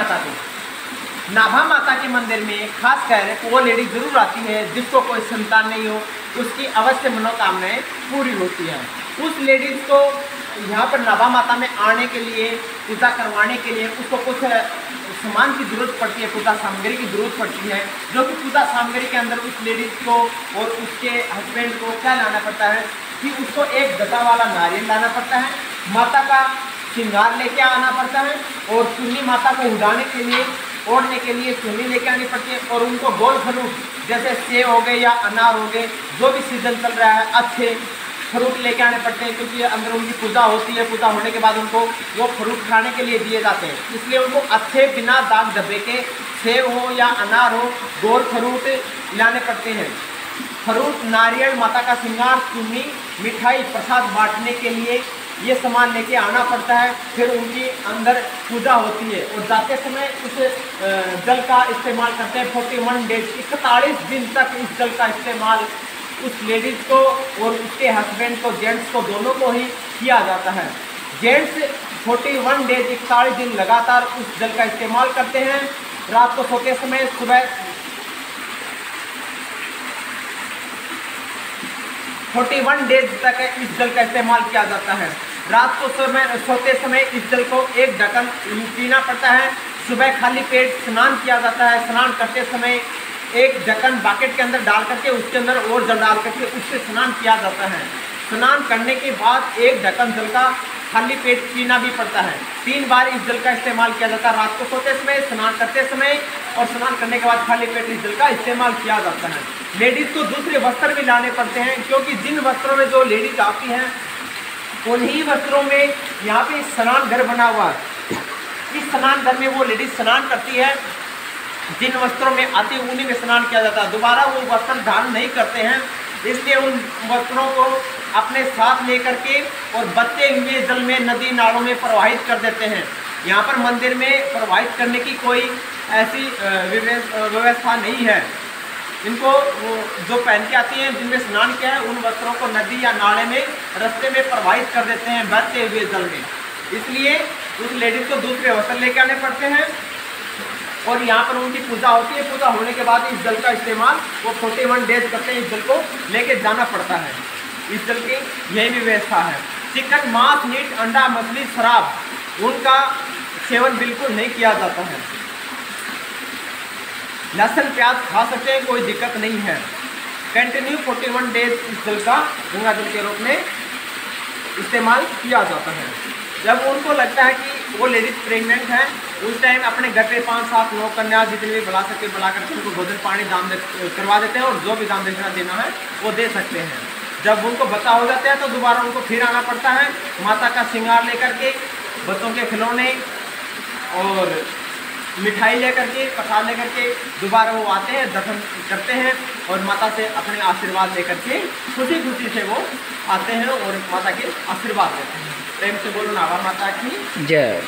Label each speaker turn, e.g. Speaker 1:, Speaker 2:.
Speaker 1: माता की। नाभा माता के मंदिर में खासकर वो लेडी जरूर आती है जिसको कोई संतान नहीं हो, उसकी अवश्य मनोकामनाएं पूरी होती हैं। उस लेडीज़ को यहाँ पर नाभा माता में आने के लिए, पूजा करवाने के लिए उसको कुछ सामान की ज़रूरत पड़ती है, पूजा सामग्री की ज़रूरत पड़ती है, जो कि पूजा सामग्री के अंदर उस लेडीज़ को और उसके हस्बैंड को क्या लाना पड़ता है कि उसको एक गदा वाला नारियल लाना पड़ता है, माता का श्रृंगार लेके आना पड़ता है और चुन्नी माता को उड़ाने के लिए, ओढ़ने के लिए चुन्नी लेके आनी पड़ती है और उनको गोल फ्रूट जैसे सेब हो गए या अनार हो गए, जो भी सीजन चल रहा है अच्छे फ्रूट लेके आने पड़ते हैं, क्योंकि अंदर उनकी पूजा होती है। पूजा होने के बाद उनको वो फ्रूट खाने के लिए दिए जाते हैं, इसलिए उनको अच्छे बिना दाग धब्बे के सेब हो या अनार हो, गोल फ्रूट लाने पड़ते हैं। फ्रूट, नारियल, माता का श्रृंगार, चुन्नी, मिठाई, प्रसाद बांटने के लिए ये सामान लेके आना पड़ता है। फिर उनकी अंदर पूजा होती है और जाते समय उस जल का इस्तेमाल करते हैं। 41 डेज 41 दिन तक इस जल का इस्तेमाल उस लेडीज़ को और उसके हस्बैंड को, जेंट्स को, दोनों को ही किया जाता है। जेंट्स 41 डेज 41 दिन लगातार उस जल का इस्तेमाल करते हैं। रात को सोते समय, सुबह 41 डेज तक इस जल का इस्तेमाल किया जाता है। रात को सोते समय इस जल को एक ढक्कन पीना पड़ता है। सुबह खाली पेट स्नान किया जाता है। स्नान करते समय एक ढक्कन बाकेट के अंदर डाल करके उसके अंदर और जल डाल करके उससे स्नान किया जाता है। स्नान करने के बाद एक ढक्कन जल का खाली पेट पीना भी पड़ता है। 3 बार इस जल का इस्तेमाल किया जाता है, रात को सोते समय, स्नान करते समय और स्नान करने के बाद खाली पेट इस जल का इस्तेमाल किया जाता है। लेडीज़ को दूसरे वस्त्र भी लाने पड़ते हैं, क्योंकि जिन वस्त्रों में जो लेडीज आती हैं उन्हीं वस्त्रों में यहाँ पे स्नान घर बना हुआ है। इस स्नान घर में वो लेडीज स्नान करती है, जिन वस्त्रों में आती है उन्हीं में स्नान किया जाता है। दोबारा वो वस्त्र धारण नहीं करते हैं, इसलिए उन वस्त्रों को अपने साथ लेकर के और बचते हुए जल में, नदी नालों में प्रवाहित कर देते हैं। यहाँ पर मंदिर में प्रवाहित करने की कोई ऐसी व्यवस्था नहीं है। इनको जो पहन के आती हैं, जिनमें स्नान किया है, उन वस्त्रों को नदी या नाले में, रास्ते में प्रवाहित कर देते हैं बहते हुए जल में। इसलिए उस लेडीज़ को दूसरे वस्त्र लेके आने पड़ते हैं और यहाँ पर उनकी पूजा होती है। पूजा होने के बाद इस जल का इस्तेमाल वो 41 डेज करते हैं। इस जल को लेके जाना पड़ता है। इस जल की यही भी व्यवस्था है। चिकन, मांस, मीट, अंडा, मछली, शराब, उनका सेवन बिल्कुल नहीं किया जाता है। लहसुन, प्याज खा सकते हैं, कोई दिक्कत नहीं है। कंटिन्यू 41 डेज इस जल का गंगा जल के रूप में इस्तेमाल किया जाता है। जब उनको लगता है कि वो लेडीज प्रेग्नेंट है, उस टाइम अपने घर पे 5, 7, 9 कन्या जितने भी बुला सकते बुला करके उनको भोजन पानी दान करवा देते हैं और जो भी दान दक्षिणा देना है वो दे सकते हैं। जब उनको बच्चा हो जाता है तो दोबारा उनको फिर आना पड़ता है, माता का श्रृंगार लेकर के, बच्चों के खिलौने और मिठाई लेकर के, प्रसाद लेकर के दोबारा वो आते हैं, दर्शन करते हैं और माता से अपने आशीर्वाद लेकर के खुशी खुशी से वो आते हैं और माता के आशीर्वाद लेते हैं। प्रेम से बोलो नाभा माता की जय।